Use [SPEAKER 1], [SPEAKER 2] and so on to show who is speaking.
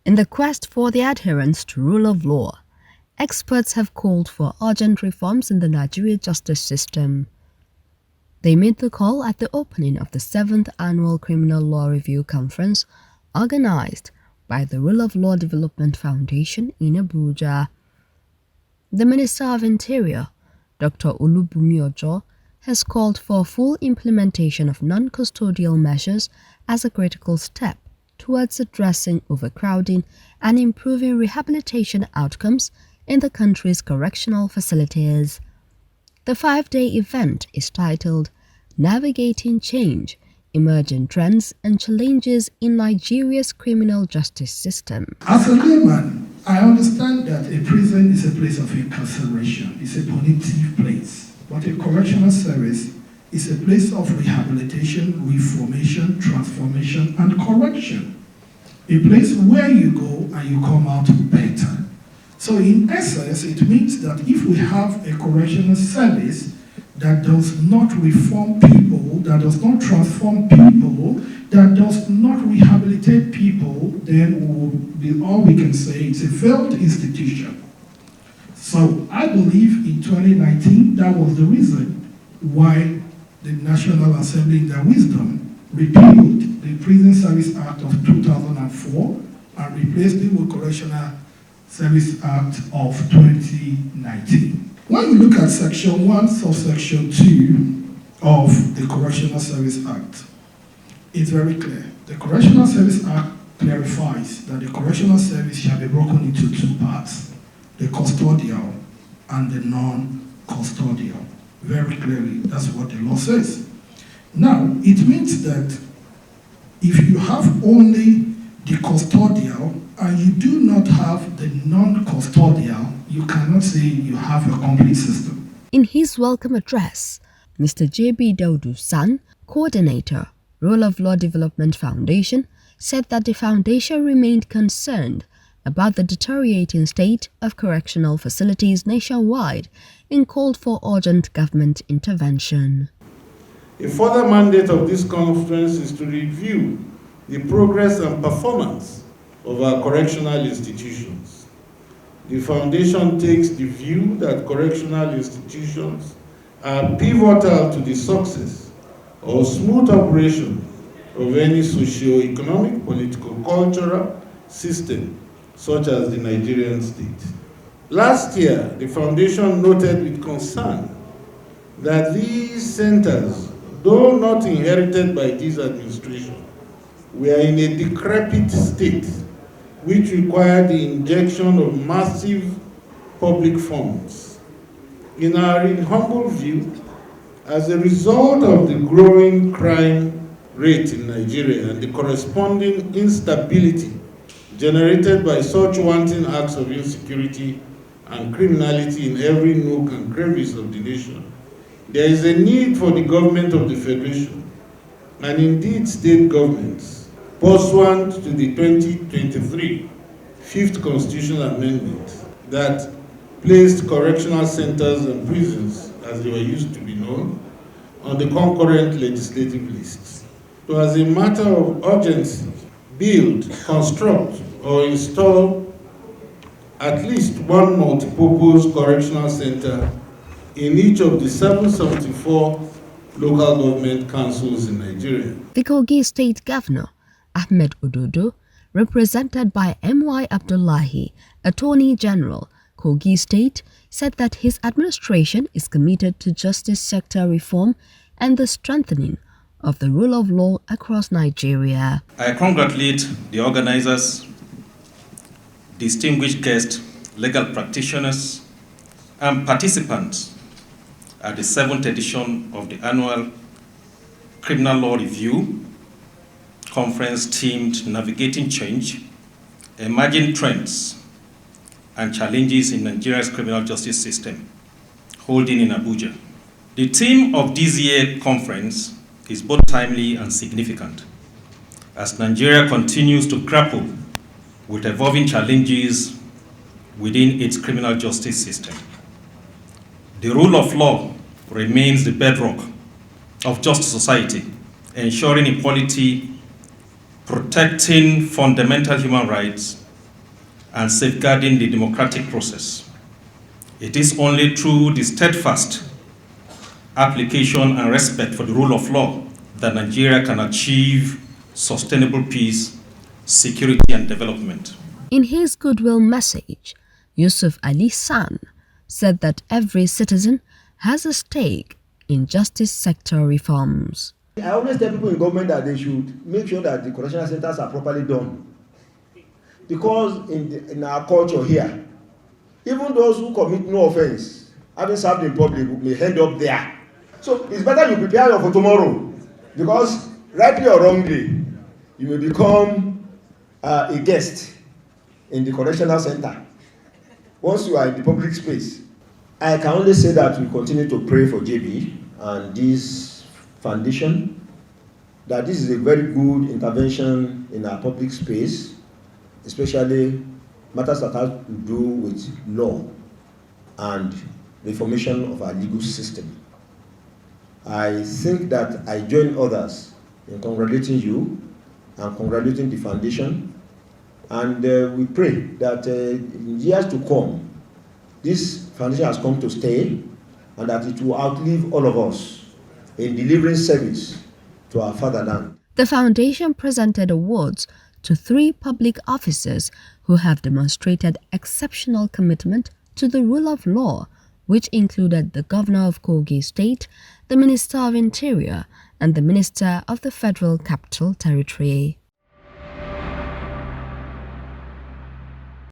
[SPEAKER 1] In the quest for the adherence to rule of law, experts have called for urgent reforms in the Nigerian justice system. They made the call at the opening of the 7th Annual Criminal Law Review Conference organized by the Rule of Law Development Foundation in Abuja. The Minister of Interior, Dr. Olubunmi Ojo, has called for full implementation of non-custodial measures as a critical step towards addressing overcrowding and improving rehabilitation outcomes in the country's correctional facilities. The 5-day event is titled Navigating Change, Emerging Trends and Challenges in Nigeria's Criminal Justice System.
[SPEAKER 2] As a layman, I understand that a prison is a place of incarceration, it's a punitive place, but a correctional service is a place of rehabilitation, reformation, transformation, and correction. A place where you go and you come out better. So in essence, it means that if we have a correctional service that does not reform people, that does not transform people, that does not rehabilitate people, then all we can say it's a failed institution. So I believe in 2019, that was the reason why the National Assembly, in their wisdom, repealed the Prison Service Act of 2004 and replaced it with Correctional Service Act of 2019. When we look at Section 1, subsection 2 of the Correctional Service Act, it's very clear. The Correctional Service Act clarifies that the correctional service shall be broken into two parts, the custodial and the non-custodial. Very clearly, that's what the law says. Now, it means that if you have only the custodial and you do not have the non-custodial, you cannot say you have a complete system.
[SPEAKER 1] In his welcome address, Mr. J.B. Daudu San, coordinator, Rule of Law Development Foundation, said that the foundation remained concerned about the deteriorating state of correctional facilities nationwide and called for urgent government intervention.
[SPEAKER 3] A further mandate of this conference is to review the progress and performance of our correctional institutions. The foundation takes the view that correctional institutions are pivotal to the success or smooth operation of any socio-economic, political, cultural system such as the Nigerian state. Last year, the foundation noted with concern that these centers, though not inherited by this administration, were in a decrepit state which required the injection of massive public funds. In our humble view, as a result of the growing crime rate in Nigeria and the corresponding instability generated by such wanton acts of insecurity and criminality in every nook and crevice of the nation, there is a need for the government of the Federation, and indeed state governments, pursuant to the 2023 Fifth Constitutional Amendment that placed correctional centers and prisons, as they were used to be known, on the concurrent legislative lists. So as a matter of urgency, build, construct, or install at least one multipurpose correctional center in each of the 774 local government councils in Nigeria.
[SPEAKER 1] The Kogi State Governor, Ahmed Ododo, represented by M.Y. Abdullahi, Attorney General, Kogi State, said that his administration is committed to justice sector reform and the strengthening of the rule of law across Nigeria.
[SPEAKER 4] I congratulate the organizers, distinguished guests, legal practitioners, and participants at the 7th edition of the annual Criminal Law Review Conference themed Navigating Change, Emerging Trends and Challenges in Nigeria's Criminal Justice System, holding in Abuja. The theme of this year's conference is both timely and significant, as Nigeria continues to grapple with evolving challenges within its criminal justice system. The rule of law remains the bedrock of just society, ensuring equality, protecting fundamental human rights, and safeguarding the democratic process. It is only through the steadfast application and respect for the rule of law that Nigeria can achieve sustainable peace, security, and development.
[SPEAKER 1] In his goodwill message, Yusuf Ali San said that every citizen has a stake in justice sector reforms.
[SPEAKER 5] I always tell people in government that they should make sure that the correctional centers are properly done. Because in our culture here, even those who commit no offense, having served in public, may end up there. So it's better you prepare for tomorrow. Because rightly or wrongly, you may become a guest in the correctional center once you are in the public space. I can only say that we continue to pray for JB and this foundation, that this is a very good intervention in our public space, especially matters that have to do with law and reformation of our legal system. I think that I join others in congratulating you and congratulating the foundation, and we pray that in years to come, this foundation has come to stay and that it will outlive all of us in delivering service to our fatherland.
[SPEAKER 1] The foundation presented awards to 3 public officers who have demonstrated exceptional commitment to the rule of law, which included the Governor of Kogi State, the Minister of Interior, and the Minister of the Federal Capital Territory.